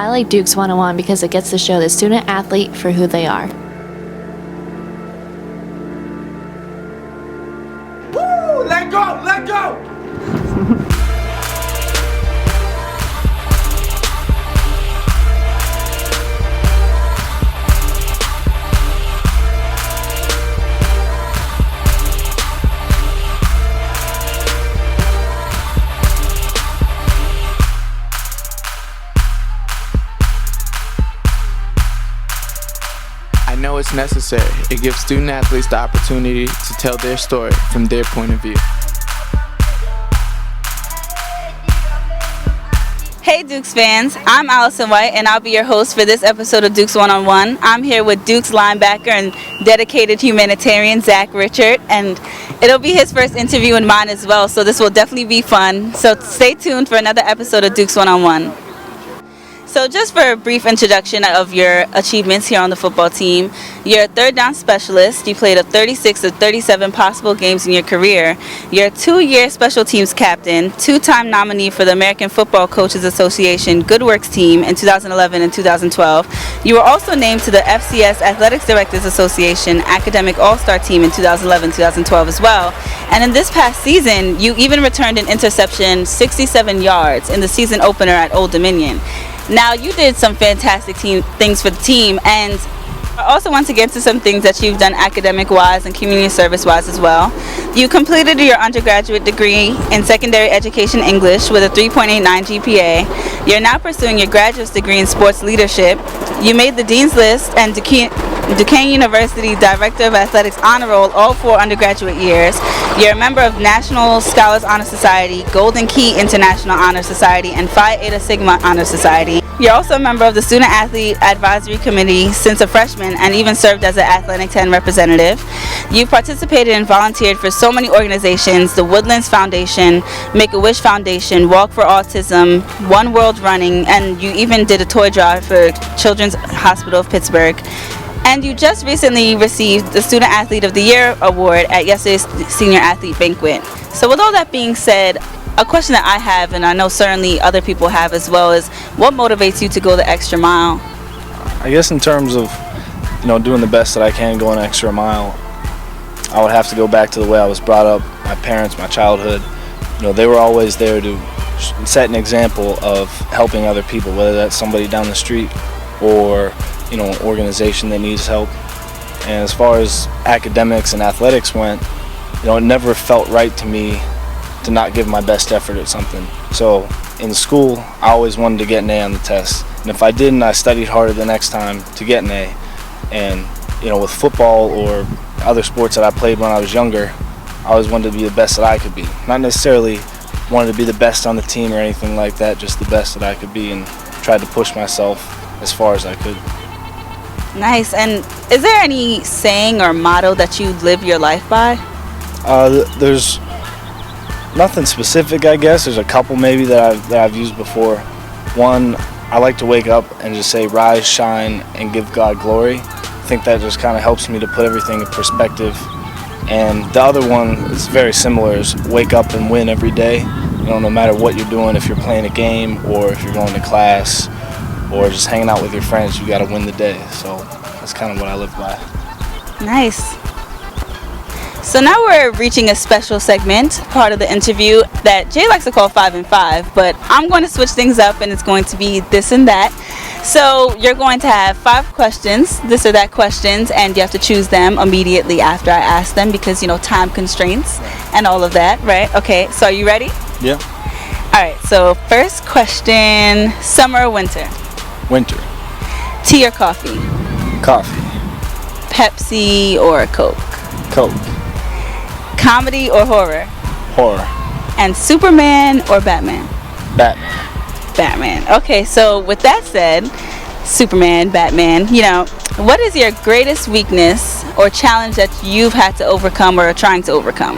I like Dukes 101 because it gets to show the student athlete for who they are. Woo! Let go! Let go! I know it's necessary. It gives student athletes the opportunity to tell their story from their point of view. Hey Dukes fans, I'm Allie White and I'll be your host for this episode of Dukes One-on-One. I'm here with Dukes linebacker and dedicated humanitarian Zach Richert, and it'll be his first interview and mine as well, so this will definitely be fun. So stay tuned for another episode of Dukes One-on-One. So just for a brief introduction of your achievements here on the football team, you're a third down specialist. You played 36 of 37 possible games in your career. You're a 2-year special teams captain, 2-time nominee for the American Football Coaches Association Good Works team in 2011 and 2012. You were also named to the FCS Athletics Directors Association Academic All-Star team in 2011-2012 as well. And in this past season, you even returned an interception 67 yards in the season opener at Old Dominion. Now, you did some fantastic things for the team, and I also want to get to some things that you've done academic-wise and community service-wise as well. You completed your undergraduate degree in secondary education English with a 3.89 GPA. You're now pursuing your graduate degree in sports leadership. You made the Dean's List and Duquesne University Director of Athletics Honor Roll all 4 undergraduate years. You're a member of National Scholars Honor Society, Golden Key International Honor Society, and Phi Eta Sigma Honor Society. You're also a member of the Student Athlete Advisory Committee since a freshman and even served as an Athletic 10 representative. You've participated and volunteered for so many organizations: the Woodlands Foundation, Make-A-Wish Foundation, Walk for Autism, One World Running, and you even did a toy drive for Children's Hospital of Pittsburgh. And you just recently received the Student Athlete of the Year award at yesterday's Senior Athlete Banquet. So with all that being said, a question that I have, and I know certainly other people have as well, is what motivates you to go the extra mile? I guess in terms of, doing the best that I can, going an extra mile, I would have to go back to the way I was brought up. My parents, my childhood, they were always there to set an example of helping other people, whether that's somebody down the street or an organization that needs help. And as far as academics and athletics went, it never felt right to me to not give my best effort at something. So in school, I always wanted to get an A on the test. And if I didn't, I studied harder the next time to get an A. And, with football or other sports that I played when I was younger, I always wanted to be the best that I could be. Not necessarily wanted to be the best on the team or anything like that, just the best that I could be, and tried to push myself as far as I could. Nice. And is there any saying or motto that you live your life by? There's nothing specific, I guess. There's a couple maybe that I've used before. One, I like to wake up and just say, rise, shine, and give God glory. I think that just kind of helps me to put everything in perspective. And the other one is very similar, is wake up and win every day. No matter what you're doing, if you're playing a game or if you're going to class or just hanging out with your friends, you got to win the day. So that's kind of what I live by. Nice. So now we're reaching a special segment, part of the interview that Jay likes to call 5 and 5, but I'm going to switch things up and it's going to be this and that. So you're going to have 5 questions, this or that questions, and you have to choose them immediately after I ask them because, time constraints and all of that, right? Okay, so are you ready? Yeah. All right, so first question, summer or winter? Winter. Tea or coffee? Coffee. Pepsi or Coke? Coke. Comedy or horror? Horror. And Superman or Batman? Batman. Batman. Okay, so with that said, Superman, Batman, what is your greatest weakness or challenge that you've had to overcome or are trying to overcome?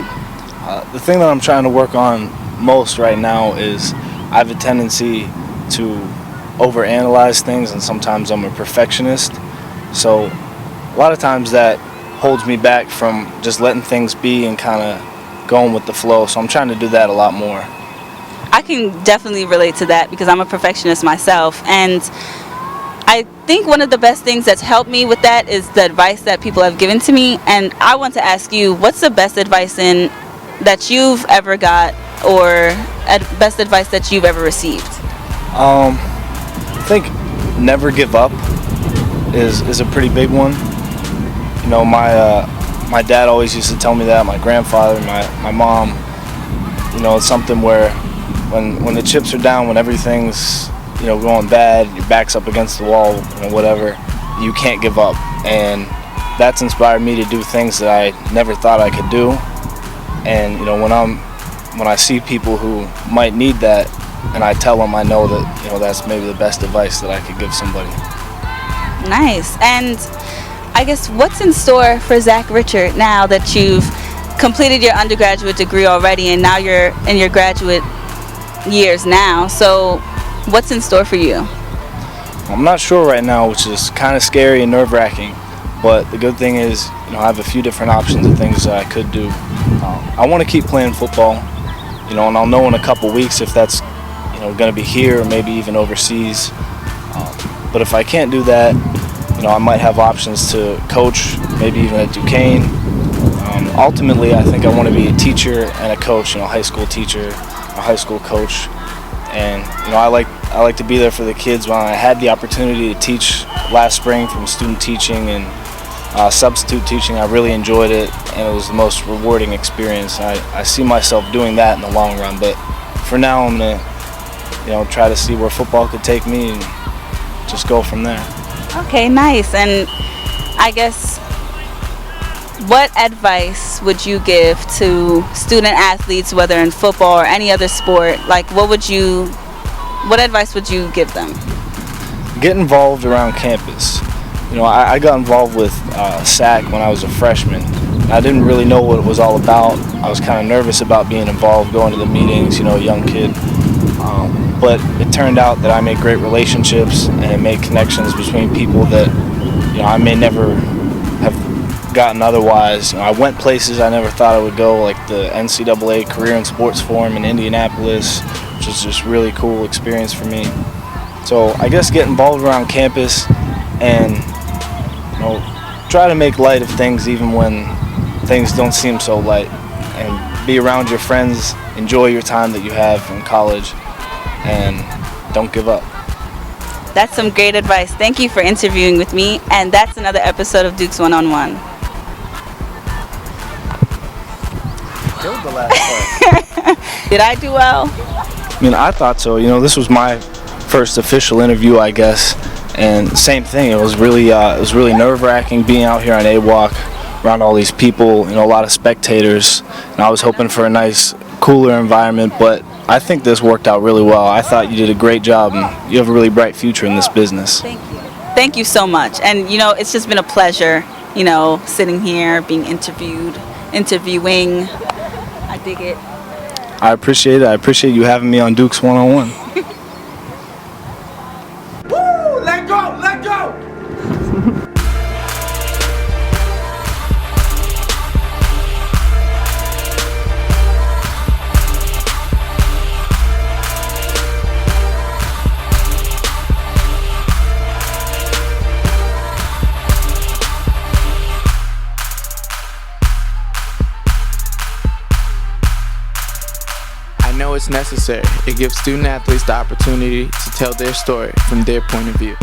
The thing that I'm trying to work on most right now is I have a tendency to overanalyze things, and sometimes I'm a perfectionist. So a lot of times that holds me back from just letting things be and kind of going with the flow. So I'm trying to do that a lot more. I can definitely relate to that because I'm a perfectionist myself, and I think one of the best things that's helped me with that is the advice that people have given to me. And I want to ask you, what's the best advice that you've ever got, or best advice that you've ever received? I think never give up is a pretty big one. You know, my dad always used to tell me that, my grandfather, my mom. You know, it's something where when the chips are down, when everything's, you know, going bad, your back's up against the wall, you know, whatever, you can't give up. And that's inspired me to do things that I never thought I could do. And, you know, when I see people who might need that, and I tell them, I know that, you know, that's maybe the best advice that I could give somebody. Nice. And I guess what's in store for Zach Richert now that you've completed your undergraduate degree already, and now you're in your graduate years now? So what's in store for you? I'm not sure right now, which is kind of scary and nerve-wracking, but the good thing is, you know, I have a few different options of things that I could do. I want to keep playing football, you know, and I'll know in a couple weeks if that's, you know, going to be here or maybe even overseas. But if I can't do that, you know, I might have options to coach, maybe even at Duquesne. Ultimately, I think I want to be a teacher and a coach, you know, high school teacher, a high school coach. And, you know, I like to be there for the kids. When I had the opportunity to teach last spring from student teaching and substitute teaching, I really enjoyed it, and it was the most rewarding experience. I see myself doing that in the long run, but for now I'm going to, you know, try to see where football could take me and just go from there. Okay, nice. And I guess, what advice would you give to student athletes, whether in football or any other sport? Like, what advice would you give them? Get involved around campus. You know, I got involved with SAC when I was a freshman. I didn't really know what it was all about. I was kind of nervous about being involved, going to the meetings, you know, a young kid. But it turned out that I made great relationships and made connections between people that, you know, I may never have gotten otherwise. You know, I went places I never thought I would go, like the NCAA Career and Sports Forum in Indianapolis, which was just really cool experience for me. So I guess get involved around campus and, you know, try to make light of things even when things don't seem so light, and be around your friends, enjoy your time that you have in college, and don't give up. That's some great advice. Thank you for interviewing with me, and that's another episode of Dukes One-on-One. Killed the last part. Did I do well? I mean, I thought so. You know, this was my first official interview, I guess, and same thing. It was really nerve-wracking being out here on A-Walk around all these people, you know, a lot of spectators, and I was hoping for a nice, cooler environment, but I think this worked out really well. I thought you did a great job, and you have a really bright future in this business. Thank you. Thank you so much. And, you know, it's just been a pleasure, you know, sitting here, being interviewing. I dig it. I appreciate it. I appreciate you having me on Dukes One-on-One. Woo! Let go! Let go! I know it's necessary. It gives student athletes the opportunity to tell their story from their point of view.